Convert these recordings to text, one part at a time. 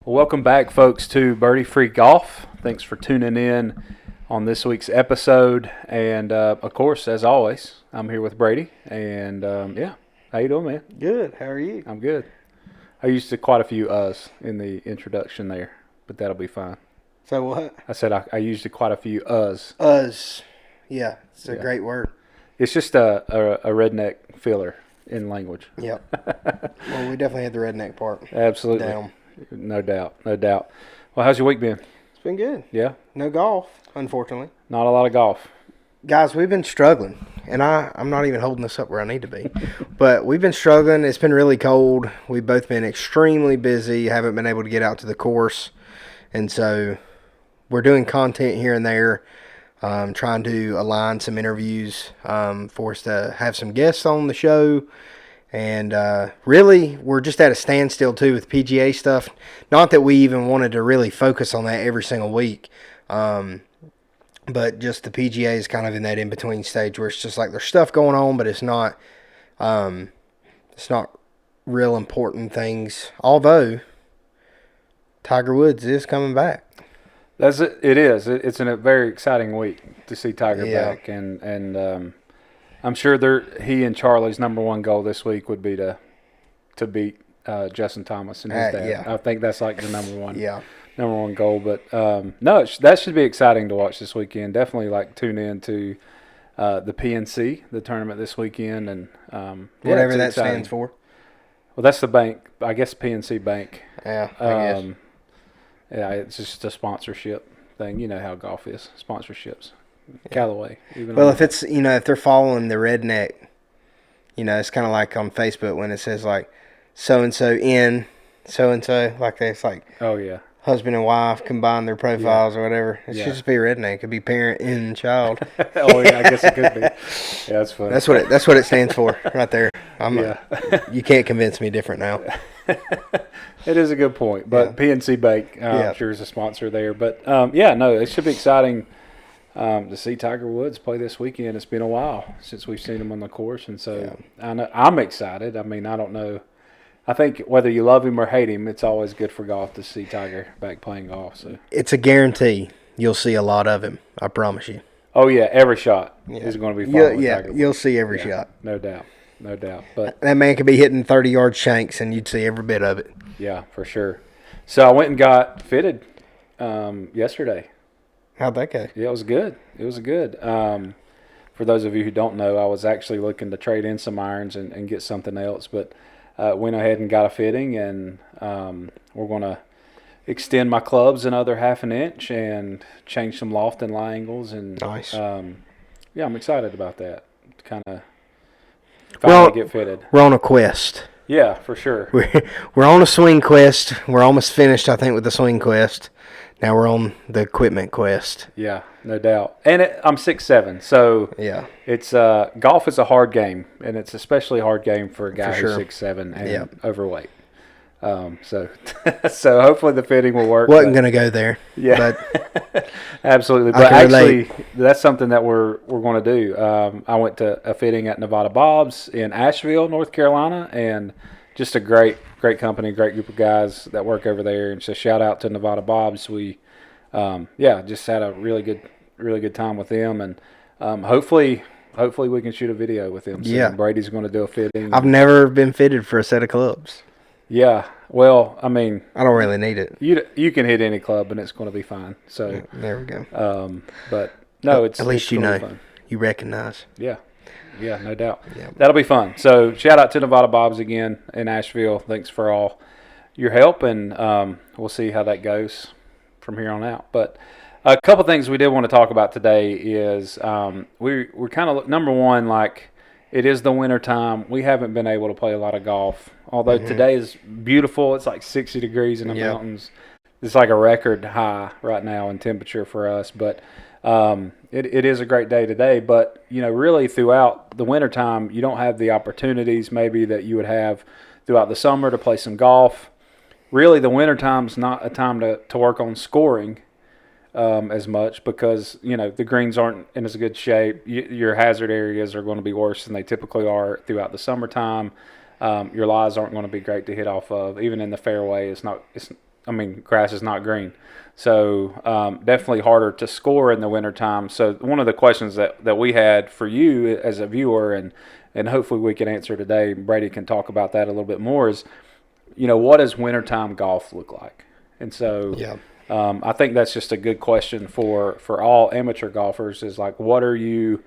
Welcome back, folks, to Birdie Free Golf. Thanks for tuning in on this week's episode. And, of course, as always, I'm here with Brady. And, how you doing, man? Good. How are you? I'm good. I used quite a few us in the introduction there, but that'll be fine. So what? I said I used quite a few us. Us. Yeah, it's a great word. It's just a redneck filler in language. Yep. Well, we definitely had the redneck part. Absolutely. Down. No doubt. Well, how's your week been? It's been good. Yeah? No golf, unfortunately. Not a lot of golf. Guys, we've been struggling, and I'm not even holding this up where I need to be. But we've been struggling. It's been really cold. We've both been extremely busy, haven't been able to get out to the course. And so we're doing content here and there, trying to align some interviews for us to have some guests on the show. And really, we're just at a standstill, too, with PGA stuff. Not that we even wanted to really focus on that every single week. But just the PGA is kind of in that in-between stage where it's just like there's stuff going on, but it's not real important things. Although, Tiger Woods is coming back. It is. It's a very exciting week to see Tiger back. And I'm sure he and Charlie's number one goal this week would be to beat Justin Thomas and his dad. Yeah. I think that's like the number one goal. But no, that should be exciting to watch this weekend. Definitely like tune in to the PNC, the tournament this weekend, and whatever that stands for. Well, that's the bank. I guess PNC Bank. Yeah, I guess. Yeah, it's just a sponsorship thing. You know how golf is, sponsorships. Callaway. Well, if it's, if they're following the redneck, it's kind of like on Facebook when it says like so-and-so in so-and-so, like it's like, oh yeah, husband and wife combine their profiles or whatever. It should just be redneck. It could be parent and child. Oh yeah, I guess it could be. Yeah, that's funny. That's what it stands for right there. You can't convince me different now. It is a good point, but PNC Bank, I'm sure is a sponsor there. But it should be exciting. To see Tiger Woods play this weekend. It's been a while since we've seen him on the course, and so I'm excited. I mean, I don't know. I think whether you love him or hate him, it's always good for golf to see Tiger back playing golf. So it's a guarantee you'll see a lot of him. I promise you. Oh yeah, every shot is going to be fun. Yeah, you'll see every shot. No doubt. But that man could be hitting 30-yard shanks, and you'd see every bit of it. Yeah, for sure. So I went and got fitted yesterday. How'd that go? Yeah, it was good. For those of you who don't know, I was actually looking to trade in some irons and get something else, but went ahead and got a fitting, and we're going to extend my clubs another half an inch and change some loft and lie angles. And nice. I'm excited about that. Kind of finally get fitted. We're on a quest. Yeah, for sure. We're on a swing quest. We're almost finished, I think, with the swing quest. Now we're on the equipment quest. Yeah, no doubt. And I'm 6'7", so it's golf is a hard game, and it's especially a hard game for a guy who's 6'7" and overweight. So hopefully the fitting will work. Wasn't going to go there. Yeah, but absolutely. But actually, that's something that we're going to do. I went to a fitting at Nevada Bob's in Asheville, North Carolina, and just a great company, great group of guys that work over there. And so shout out to Nevada Bob's. We, just had a really good time with them, and hopefully we can shoot a video with them. So Brady's going to do a fitting. I've never been fitted for a set of clubs. Yeah, well, I mean, I don't really need it. You can hit any club, and it's going to be fine. So there we go. But no, it's at least it's fun. You recognize. Yeah, no doubt. Yep. That'll be fun. So shout out to Nevada Bob's again in Asheville. Thanks for all your help, and we'll see how that goes from here on out. But a couple things we did want to talk about today is we're kind of, number one, like it is the winter time. We haven't been able to play a lot of golf, although today is beautiful. It's like 60 degrees in the mountains. It's like a record high right now in temperature for us, but it is a great day today. But, really throughout the wintertime, you don't have the opportunities maybe that you would have throughout the summer to play some golf. Really, the wintertime's not a time to work on scoring as much because, the greens aren't in as good shape. Your hazard areas are going to be worse than they typically are throughout the summertime. Your lies aren't going to be great to hit off of. Even in the fairway, it's grass is not green. So definitely harder to score in the wintertime. So one of the questions that we had for you as a viewer, and hopefully we can answer today, Brady can talk about that a little bit more, is, what does wintertime golf look like? And so I think that's just a good question for all amateur golfers, is like, what are you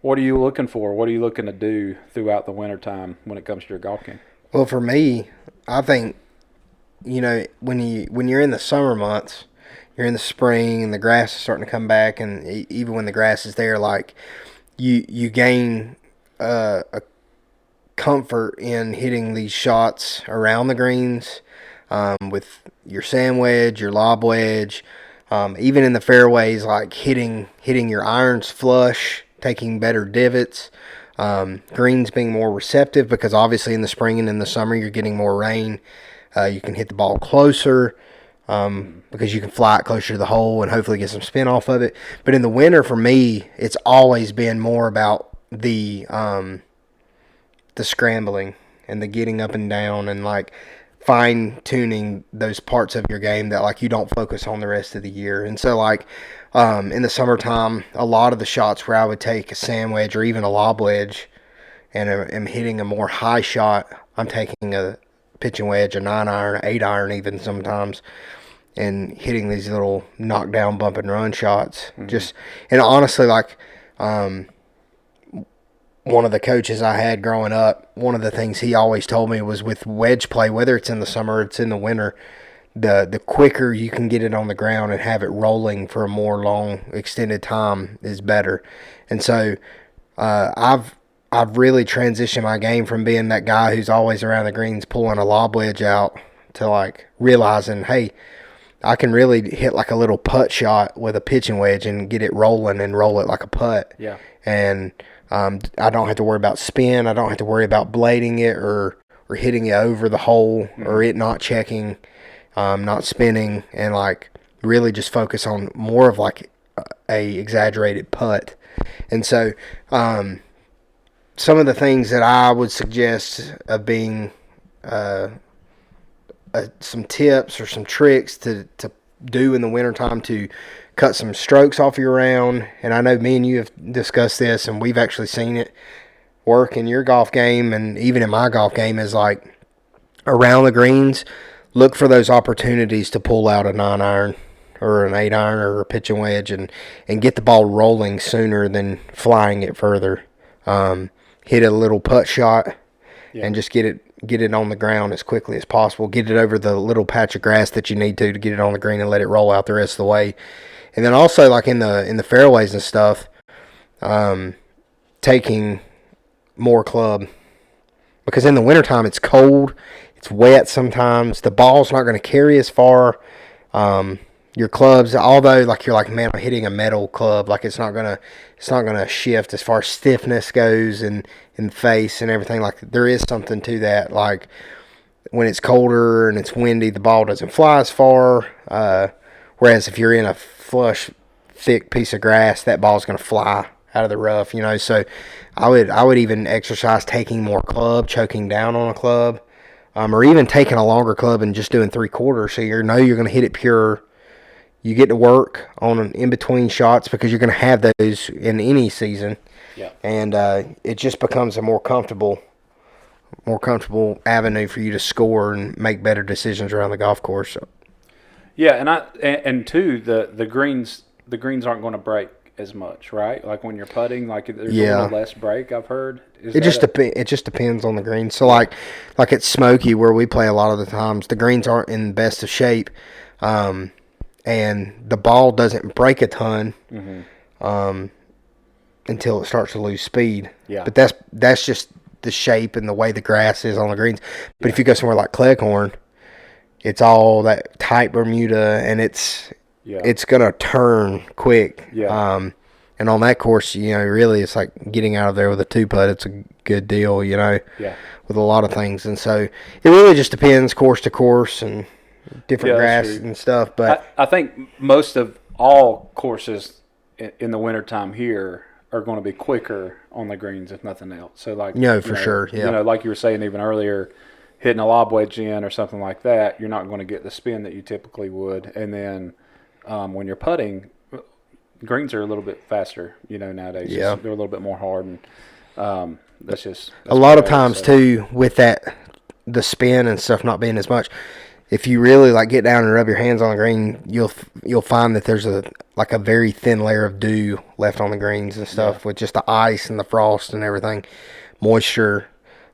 looking for? What are you looking to do throughout the wintertime when it comes to your golf game? Well, for me, I think, when you're in the summer months, you're in the spring and the grass is starting to come back, and even when the grass is there, like you gain a comfort in hitting these shots around the greens, with your sand wedge, your lob wedge, even in the fairways, like hitting your irons flush, taking better divots, greens being more receptive, because obviously in the spring and in the summer you're getting more rain. You can hit the ball closer, because you can fly it closer to the hole and hopefully get some spin off of it. But in the winter, for me, it's always been more about the scrambling and the getting up and down, and like fine tuning those parts of your game that like you don't focus on the rest of the year. And so like in the summertime, a lot of the shots where I would take a sand wedge or even a lob wedge and am hitting a more high shot, I'm taking a pitching wedge, a 9-iron, 8-iron even sometimes, and hitting these little knockdown bump and run shots. Mm-hmm. And honestly, like one of the coaches I had growing up, one of the things he always told me was, with wedge play, whether it's in the summer or it's in the winter, the quicker you can get it on the ground and have it rolling for a more long extended time is better. And so I've really transitioned my game from being that guy who's always around the greens pulling a lob wedge out to like realizing, hey, I can really hit like a little putt shot with a pitching wedge and get it rolling and roll it like a putt. Yeah. And I don't have to worry about spin. I don't have to worry about blading it or hitting it over the hole, or it not checking, not spinning, and like really just focus on more of like a exaggerated putt. And so some of the things that I would suggest of being some tips or some tricks to do in the wintertime to cut some strokes off your round. And I know me and you have discussed this, and we've actually seen it work in your golf game and even in my golf game, is like around the greens, look for those opportunities to pull out a 9-iron or an 8-iron or a pitching wedge and get the ball rolling sooner than flying it further. Hit a little putt shot and just get it on the ground as quickly as possible. Get it over the little patch of grass that you need to get it on the green and let it roll out the rest of the way. And then also like in the fairways and stuff, taking more club, because in the wintertime it's cold, it's wet sometimes, the ball's not going to carry as far. Your clubs, although like you're like, man, I'm hitting a metal club, like it's not gonna shift as far as stiffness goes and in the face and everything. Like there is something to that. Like when it's colder and it's windy, the ball doesn't fly as far. Whereas if you're in a flush, thick piece of grass, that ball's gonna fly out of the rough. So I would even exercise taking more club, choking down on a club, or even taking a longer club and just doing 3/4. So you're gonna hit it pure. You get to work on an in-between shots because you're going to have those in any season. Yeah. And it just becomes a more comfortable avenue for you to score and make better decisions around the golf course. So. Yeah, and two, the greens aren't going to break as much, right? Like when you're putting, like there's a little less break, I've heard. It just depends on the green. So like at Smoky, where we play a lot of the times, the greens aren't in the best of shape. And the ball doesn't break a ton until it starts to lose speed. Yeah. But that's just the shape and the way the grass is on the greens. But if you go somewhere like Cleghorn, it's all that tight Bermuda, and it's gonna turn quick. Yeah. And on that course, really it's like getting out of there with a 2-putt. It's a good deal, Yeah. with a lot of things. And so it really just depends course to course and different grass and stuff. But I think most of all courses in the wintertime here are going to be quicker on the greens, if nothing else. So like, sure. Yeah. Like you were saying even earlier, hitting a lob wedge in or something like that, you're not going to get the spin that you typically would. And then when you're putting, greens are a little bit faster, nowadays. Yeah. They're a little bit more hard, and that's a lot of times too with the spin and stuff not being as much. If you really like get down and rub your hands on the green, you'll find that there's a very thin layer of dew left on the greens and stuff with just the ice and the frost and everything, moisture.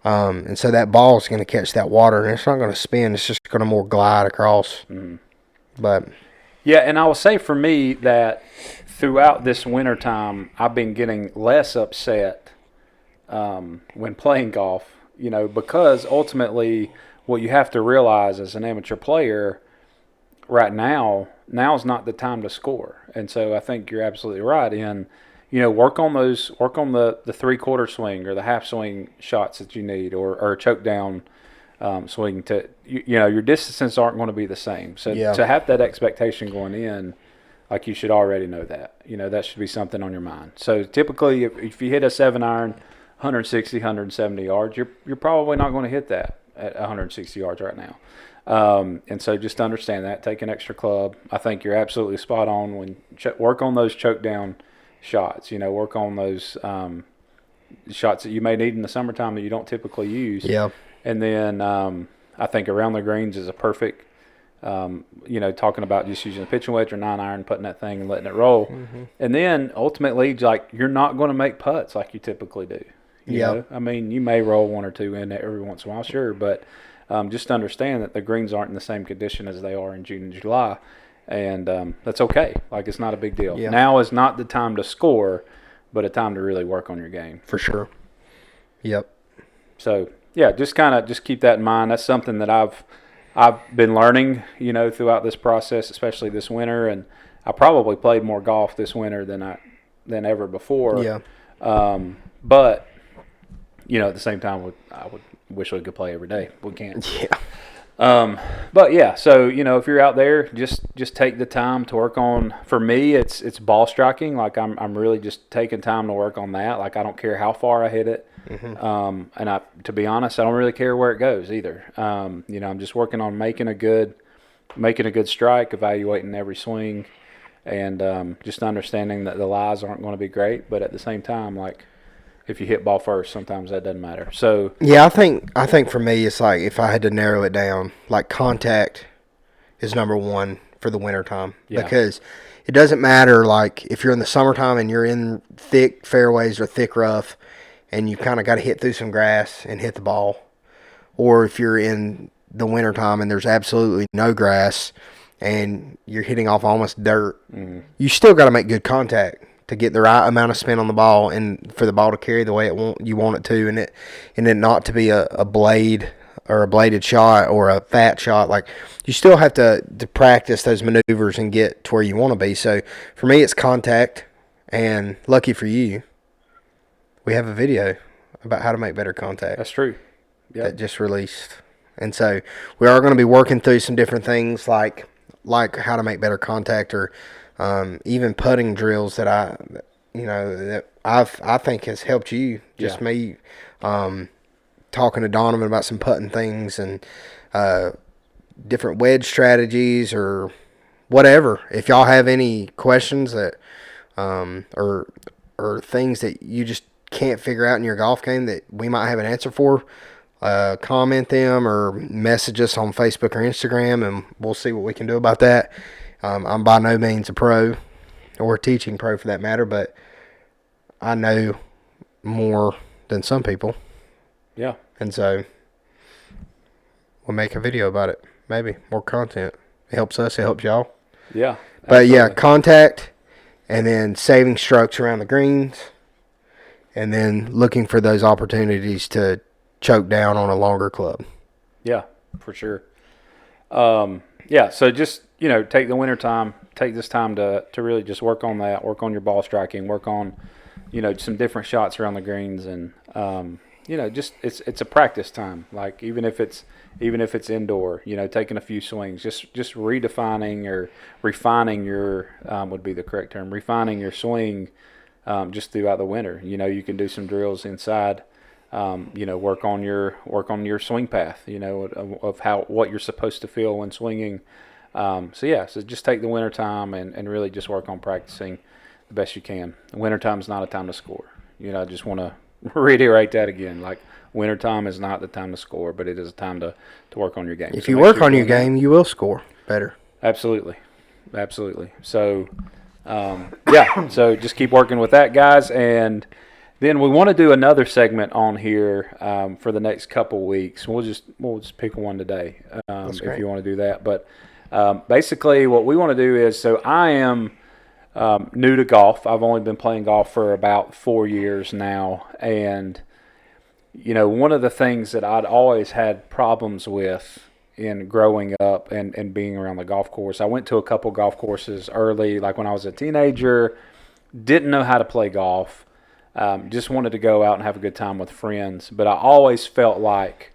And so that ball is going to catch that water, and it's not going to spin. It's just going to more glide across. Mm-hmm. But yeah, and I will say for me that throughout this winter time, I've been getting less upset when playing golf, because ultimately what you have to realize as an amateur player right now's not the time to score. And so I think you're absolutely right in – work on the 3/4 swing or the half swing shots that you need, or a choke down swing. Your distances aren't going to be the same. So to have that expectation going in, like you should already know that. That should be something on your mind. So typically, if you hit a 7-iron, 160, 170 yards, you're probably not going to hit that at 160 yards right now. And so just understand that. Take an extra club. I think you're absolutely spot on when work on those choke down shots, work on those shots that you may need in the summertime that you don't typically use. Yeah. And then I think around the greens is a perfect, talking about just using a pitching wedge or 9-iron, putting that thing and letting it roll. Mm-hmm. And then ultimately, like, you're not going to make putts like you typically do. You know? I mean, you may roll one or two in every once in a while, sure, but just understand that the greens aren't in the same condition as they are in June and July. And that's okay. Like, it's not a big deal. Yeah. Now is not the time to score, but a time to really work on your game. For sure. Yep. So, yeah, just keep that in mind. That's something that I've been learning, throughout this process, especially this winter. And I probably played more golf this winter than ever before. Yeah. But, at the same time, I would wish we could play every day. We can't. Yeah. But yeah, so if you're out there, just take the time to work on. For me, it's ball striking. Like I'm really just taking time to work on that. Like I don't care how far I hit it, and to be honest, I don't really care where it goes either. I'm just working on making a good strike, evaluating every swing, and just understanding that the lies aren't going to be great, but at the same time, like, if you hit ball first, sometimes that doesn't matter. So yeah, I think for me, it's like if I had to narrow it down, like contact is number one for the wintertime. Yeah. Because it doesn't matter, like if you're in the summertime and you're in thick fairways or thick rough and you kind of got to hit through some grass and hit the ball, or if you're in the wintertime and there's absolutely no grass and you're hitting off almost dirt, you still got to make good contact to get the right amount of spin on the ball and for the ball to carry the way you want it to, and it not to be a blade or a bladed shot or a fat shot. Like, you still have to practice those maneuvers and get to where you want to be. So for me, it's contact, and lucky for you, we have a video about how to make better contact. That's true. Yep. That just released. And so we are going to be working through some different things like how to make better contact, or even putting drills that I think has helped you. Just me talking to Donovan about some putting things and different wedge strategies or whatever. If y'all have any questions that or things that you just can't figure out in your golf game that we might have an answer for, comment them or message us on Facebook or Instagram, and we'll see what we can do about that. I'm by no means a pro or a teaching pro for that matter, but I know more than some people. Yeah. And so we'll make a video about it. Maybe more content. It helps us. It helps y'all. Yeah. But absolutely. Yeah, contact, and then saving strokes around the greens, and then looking for those opportunities to choke down on a longer club. Yeah, for sure. Yeah, so just, take the winter time, take this time to really just work on that, work on your ball striking, work on, some different shots around the greens, and just it's a practice time. Like even if it's indoor, taking a few swings, just redefining or refining your would be the correct term, refining your swing just throughout the winter. You can do some drills inside work on your swing path, of what you're supposed to feel when swinging. So just take the winter time and really just work on practicing the best you can. Wintertime is not a time to score. I just want to reiterate that again. Like, wintertime is not the time to score, but it is a time to work on your game. If you work on your game, you will score better. Absolutely. So, so just keep working with that, guys. And then we want to do another segment on here for the next couple weeks. We'll just pick one today if you want to do that. But basically what we want to do is, so I am new to golf. I've only been playing golf for about 4 years now. And, one of the things that I'd always had problems with in growing up and being around the golf course, I went to a couple golf courses early, like when I was a teenager, didn't know how to play golf, just wanted to go out and have a good time with friends. But I always felt like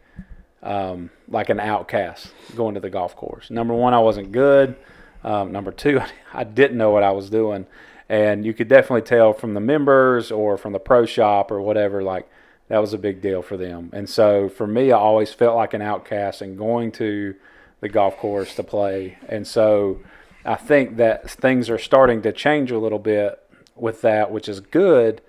an outcast going to the golf course. Number one, I wasn't good. Number two, I didn't know what I was doing. And you could definitely tell from the members or from the pro shop or whatever, like, that was a big deal for them. And so for me, I always felt like an outcast and going to the golf course to play. And so I think that things are starting to change a little bit with that, which is good.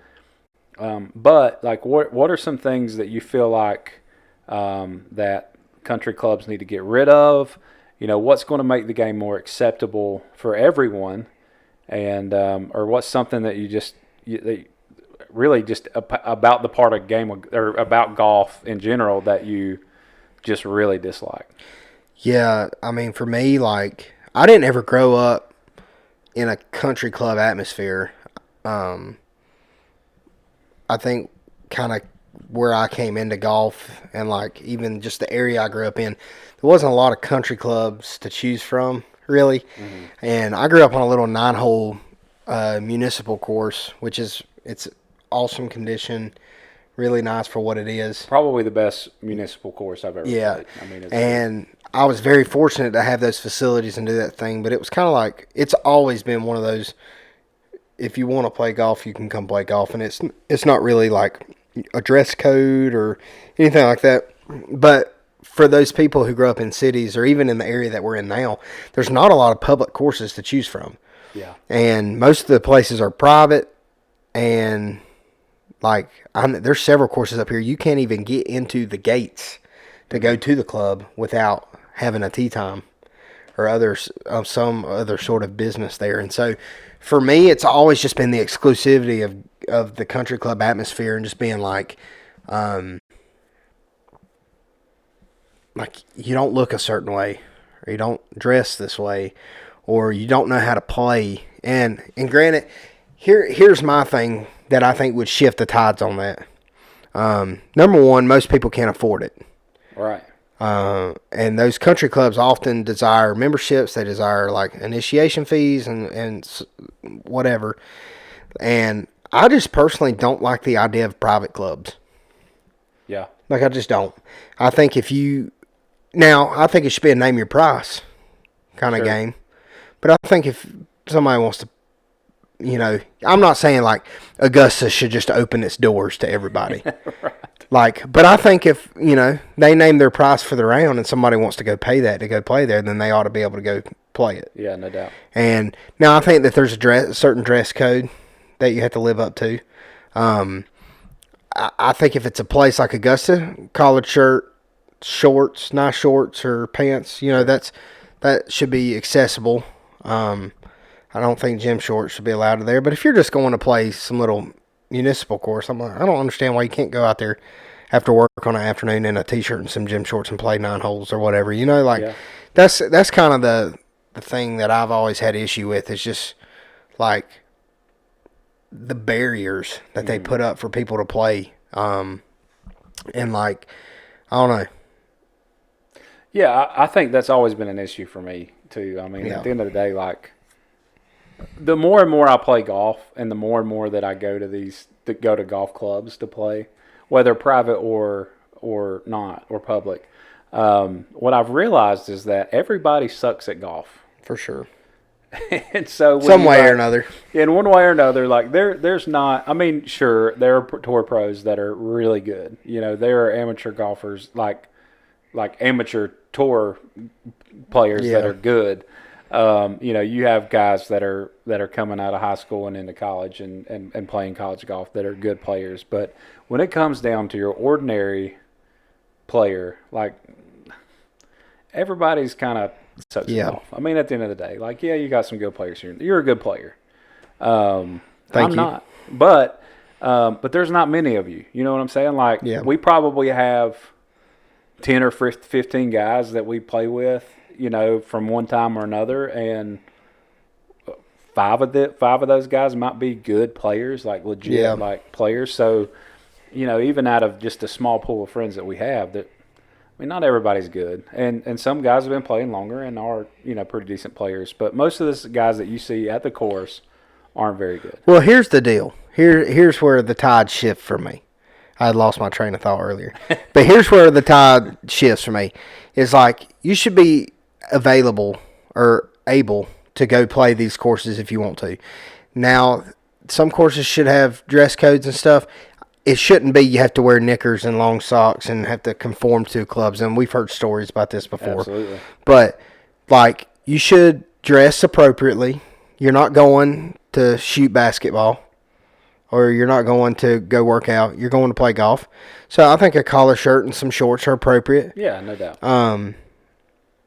But like, what are some things that you feel like that country clubs need to get rid of? What's going to make the game more acceptable for everyone, and or what's something that really just about the part of game or about golf in general that you just really dislike? Yeah, I mean, for me, like, I didn't ever grow up in a country club atmosphere. I think kind of where I came into golf and, like, even just the area I grew up in, there wasn't a lot of country clubs to choose from, really. Mm-hmm. And I grew up on a little 9-hole municipal course, it's awesome condition, really nice for what it is. Probably the best municipal course I've ever played. I mean, and I was very fortunate to have those facilities and do that thing, but it was kind of like, it's always been one of those, if you want to play golf, you can come play golf, and it's not really like a dress code or anything like that. But for those people who grow up in cities or even in the area that we're in now, there's not a lot of public courses to choose from. Yeah. And most of the places are private, and like, there's several courses up here you can't even get into the gates to go to the club without having a tee time or some other sort of business there. And so for me, it's always just been the exclusivity of the country club atmosphere, and just being like you don't look a certain way, or you don't dress this way, or you don't know how to play. And granted, here's my thing that I think would shift the tides on that. Number one, most people can't afford it. Right. And those country clubs often desire memberships. They desire like initiation fees and whatever. And I just personally don't like the idea of private clubs. Yeah. Like, I just don't. I think I think it should be a name your price kind of game. But I think if somebody wants to, I'm not saying like Augusta should just open its doors to everybody. Right. Like, but I think if, they name their price for the round and somebody wants to go pay that to go play there, then they ought to be able to go play it. Yeah, no doubt. And now I think that there's a certain dress code that you have to live up to. I think if it's a place like Augusta, collared shirt, shorts, nice shorts or pants, that should be accessible. I don't think gym shorts should be allowed there. But if you're just going to play some little municipal course, I don't understand why you can't go out there after work on an afternoon in a t-shirt and some gym shorts and play 9 holes or whatever. That's kind of the thing that I've always had issue with, is just like the barriers that they put up for people to play. And like, I don't know. Yeah, I think that's always been an issue for me too. I mean, at the end of the day, like, the more and more I play golf, and the more that I go to golf clubs to play, whether private or not, or public, what I've realized is that everybody sucks at golf. For sure. And so some way or another. In one way or another, like there's not. I mean, sure, there are tour pros that are really good. You know, there are amateur golfers like amateur tour players that are good. You know, you have guys that are coming out of high school and into college and playing college golf that are good players. But when it comes down to your ordinary player, like everybody's kind of sucks golf. I mean, at the end of the day, like, yeah, you got some good players here. You're a good player. I'm not. But there's not many of you. You know what I'm saying? Like, we probably have 10 or 15 guys that we play with, you know, from one time or another, and five of those guys might be good players, like legit like players. So, you know, even out of just a small pool of friends that we have, that I mean, not everybody's good, and some guys have been playing longer and are, you know, pretty decent players. But most of the guys that you see at the course aren't very good. Well, here's the deal. Here's where the tide shifts for me. I had lost my train of thought earlier, but here's where the tide shifts for me. Is like you should be available or able to go play these courses if you want to. Now, some courses should have dress codes and stuff. It shouldn't be you have to wear knickers and long socks and have to conform to clubs. And we've heard stories about this before. Absolutely. But, like, you should dress appropriately. You're not going to shoot basketball or you're not going to go work out. You're going to play golf. So I think a collar shirt and some shorts are appropriate. Yeah, no doubt.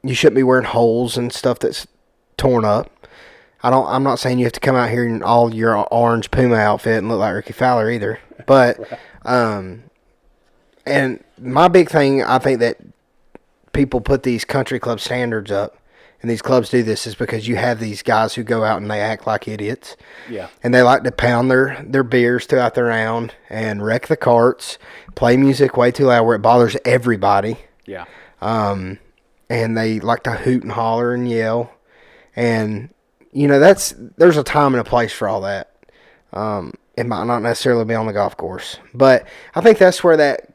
You shouldn't be wearing holes and stuff that's torn up. I'm not saying you have to come out here in all your orange Puma outfit and look like Ricky Fowler either. But, and my big thing, I think that people put these country club standards up, and these clubs do this, is because you have these guys who go out and they act like idiots. Yeah. And they like to pound their beers throughout the round and wreck the carts, play music way too loud where it bothers everybody. Yeah. And they like to hoot and holler and yell. And, you know, there's a time and a place for all that. It might not necessarily be on the golf course. But I think that's where that,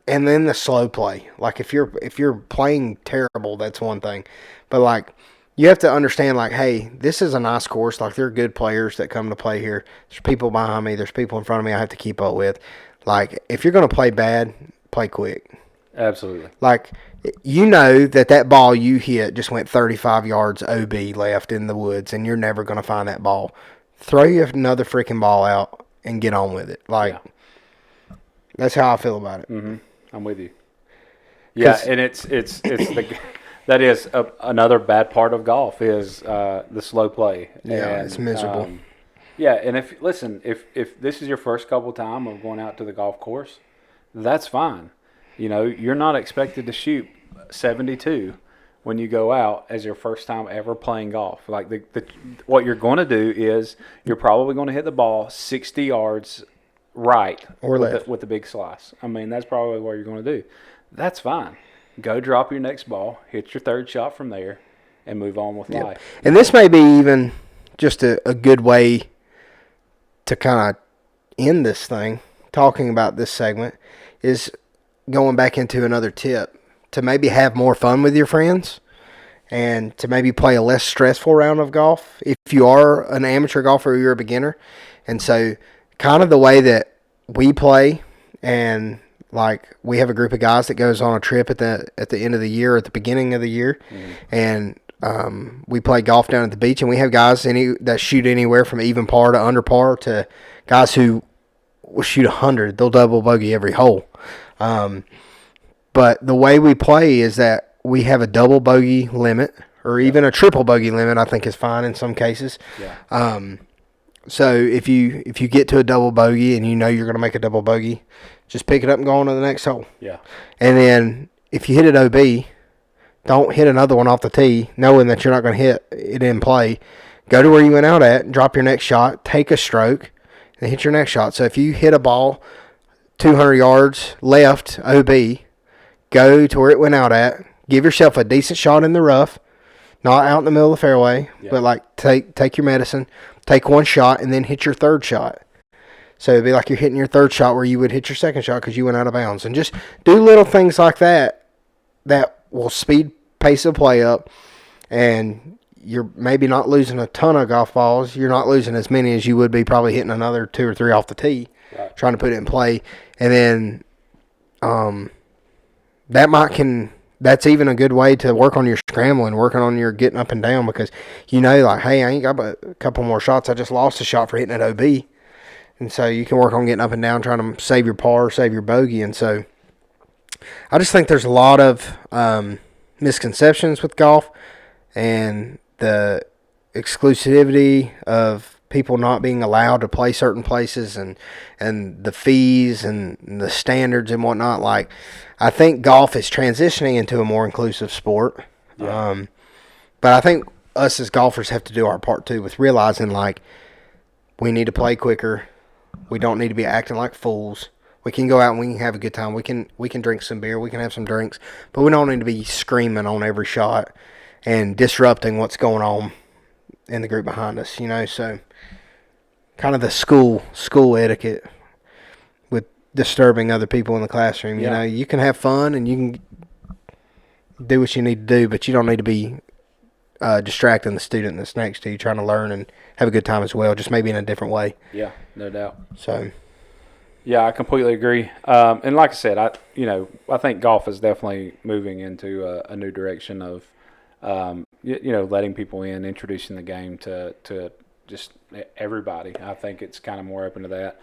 and then the slow play. Like, if you're playing terrible, that's one thing. But, like, you have to understand, like, hey, this is a nice course. Like, there are good players that come to play here. There's people behind me. There's people in front of me I have to keep up with. Like, if you're going to play bad, play quick. Absolutely. Like, you know that ball you hit just went 35 yards OB left in the woods, and you're never going to find that ball. Throw you another freaking ball out and get on with it. Like, that's how I feel about it. Mm-hmm. I'm with you. Yeah, and it's that is another bad part of golf is the slow play. Yeah, and, it's miserable. Yeah, and if this is your first couple time of going out to the golf course, that's fine. You know, you're not expected to shoot 72 when you go out as your first time ever playing golf. Like, what you're going to do is you're probably going to hit the ball 60 yards right or left with the big slice. I mean, that's probably what you're going to do. That's fine. Go drop your next ball, hit your third shot from there, and move on with life. And this may be even just a good way to kind of end this thing, talking about this segment, is going back into another tip to maybe have more fun with your friends and to maybe play a less stressful round of golf if you are an amateur golfer or you're a beginner. And so kind of the way that we play, and like we have a group of guys that goes on a trip at the end of the year, at the beginning of the year, and we play golf down at the beach, and we have guys that shoot anywhere from even par to under par to guys who will shoot 100. They'll double bogey every hole. But the way we play is that we have a double bogey limit, or even a triple bogey limit, I think is fine in some cases. Yeah. So if you get to a double bogey and you know you're going to make a double bogey, just pick it up and go on to the next hole. Yeah. And then if you hit it OB, don't hit another one off the tee knowing that you're not going to hit it in play. Go to where you went out at, drop your next shot, take a stroke, and hit your next shot. So if you hit a ball 200 yards left OB, go to where it went out at, give yourself a decent shot in the rough, not out in the middle of the fairway, but like take your medicine, take one shot, and then hit your third shot. So it'd be like you're hitting your third shot where you would hit your second shot because you went out of bounds. And just do little things like that will speed pace of play up, and you're maybe not losing a ton of golf balls. You're not losing as many as you would be probably hitting another 2 or 3 off the tee, trying to put it in play. And then that's even a good way to work on your scrambling, working on your getting up and down, because like, hey, I ain't got but a couple more shots. I just lost a shot for hitting at OB. And so you can work on getting up and down, trying to save your par, save your bogey. And so I just think there's a lot of misconceptions with golf, and the exclusivity of people not being allowed to play certain places, and the fees and the standards and whatnot. Like, I think golf is transitioning into a more inclusive sport. Yeah. But I think us as golfers have to do our part too, with realizing, like, we need to play quicker. We don't need to be acting like fools. We can go out and we can have a good time. We can drink some beer. We can have some drinks. But we don't need to be screaming on every shot and disrupting what's going on in the group behind us, So kind of the school etiquette with disturbing other people in the classroom. Yeah. You can have fun and you can do what you need to do, but you don't need to be distracting the student that's next to you, trying to learn and have a good time as well, just maybe in a different way. Yeah, no doubt. So, yeah, I completely agree. And like I said, I think golf is definitely moving into a new direction of, letting people in, introducing the game to just everybody. I think it's kind of more open to that.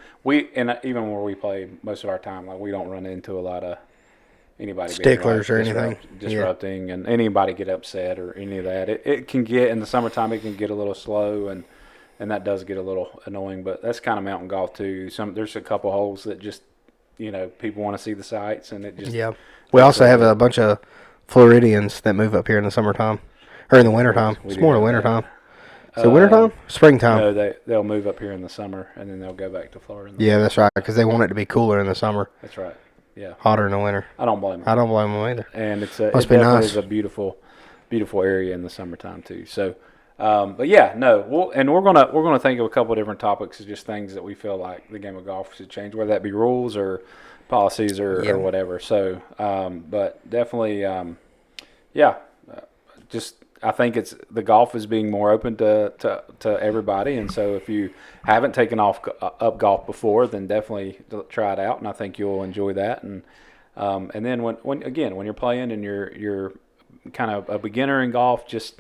Even where we play most of our time, like, we don't run into a lot of anybody sticklers or anything disrupting, and anybody get upset or any of that. It can get, in the summertime, it can get a little slow, and that does get a little annoying, but that's kind of mountain golf too. There's a couple holes that just, people want to see the sights, and it just. Yeah. We also have a bunch of Floridians that move up here in the summertime, or in the wintertime. It's more the wintertime. So wintertime? Springtime? No, they'll move up here in the summer, and then they'll go back to Florida. Yeah, that's right, because they want it to be cooler in the summer. That's right. Yeah. Hotter in the winter. I don't blame them. I don't blame them either. And it definitely nice. is a beautiful, beautiful area in the summertime too. So, but yeah, no, we're gonna think of a couple of different topics, just things that we feel like the game of golf should change, whether that be rules or policies or whatever. So, but definitely, just. I think the golf is being more open to everybody, and so if you haven't taken up golf before, then definitely try it out, and I think you'll enjoy that. And then when you're playing and you're kind of a beginner in golf, just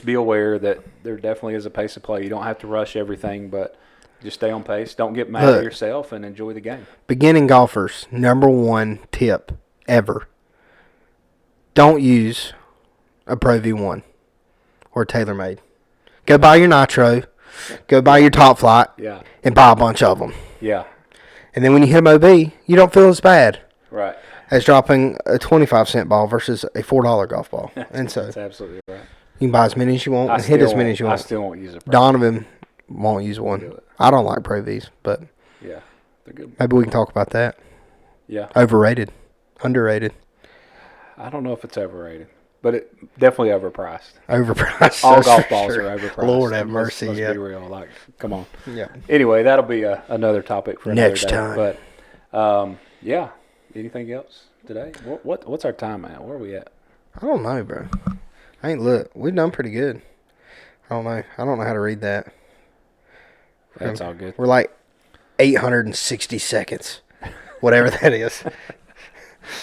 be aware that there definitely is a pace of play. You don't have to rush everything, but just stay on pace. Don't get mad at yourself, and enjoy the game. Beginning golfers, number one tip ever: don't use a Pro V1 or TaylorMade. Go buy your Nitro, go buy your Top Flight, and buy a bunch of them. Yeah. And then when you hit them OB, you don't feel as bad. Right. As dropping a 25-cent ball versus a $4 golf ball. And so that's absolutely right. You can buy as many as you want and hit as many as you want. I still won't use a Pro. Donovan won't use one. I don't like Pro Vs, but yeah, they're good. Maybe we can talk about that. Yeah. Overrated, underrated. I don't know if it's overrated. But it definitely overpriced. Overpriced. All golf balls are overpriced. Lord have mercy. Let's be real. Like, come on. Yeah. Anyway, that'll be another topic for another next day. time. But yeah. Anything else today? What's our time at? Where are we at? I don't know, bro. I ain't look. We've done pretty good. I don't know. I don't know how to read that. That's all good. We're like 860 seconds, whatever that is.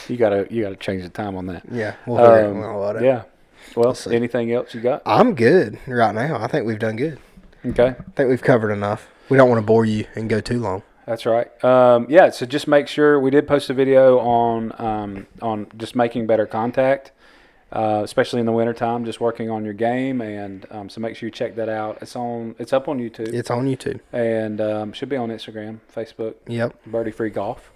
You gotta change the time on that. Yeah, we'll figure it. Yeah. Well, anything else you got? I'm good right now. I think we've done good. Okay. I think we've covered enough. We don't want to bore you and go too long. That's right. So just make sure we did post a video on just making better contact, especially in the wintertime, just working on your game, and so make sure you check that out. It's up on YouTube. It's on YouTube. And should be on Instagram, Facebook. Yep. Birdie Free Golf.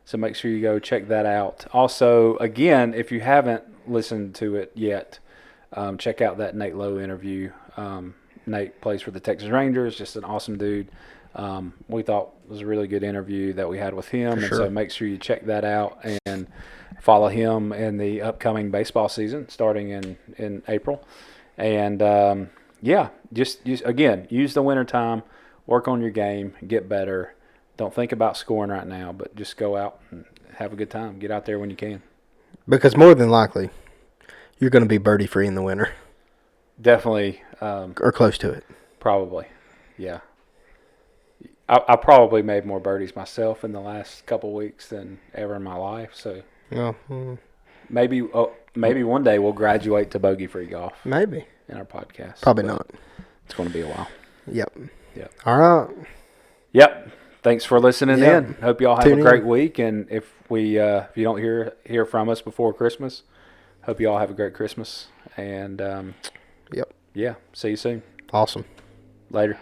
So make sure you go check that out. Also, again, if you haven't listened to it yet, check out that Nate Lowe interview. Nate plays for the Texas Rangers, just an awesome dude. We thought it was a really good interview that we had with him. And so make sure you check that out and follow him in the upcoming baseball season starting in April. And, just again, use the wintertime, work on your game, get better. Don't think about scoring right now, but just go out and have a good time. Get out there when you can. Because more than likely, you're going to be birdie free in the winter. definitely. Or close to it. Probably, yeah. I probably made more birdies myself in the last couple weeks than ever in my life. So maybe one day we'll graduate to bogey free golf. Maybe in our podcast. Probably not. It's going to be a while. Yep. Yep. All right. Yep. Thanks for listening in. Hope y'all have a great week. And if you don't hear from us before Christmas, hope you all have a great Christmas. And yep. Yeah. See you soon. Awesome. Later.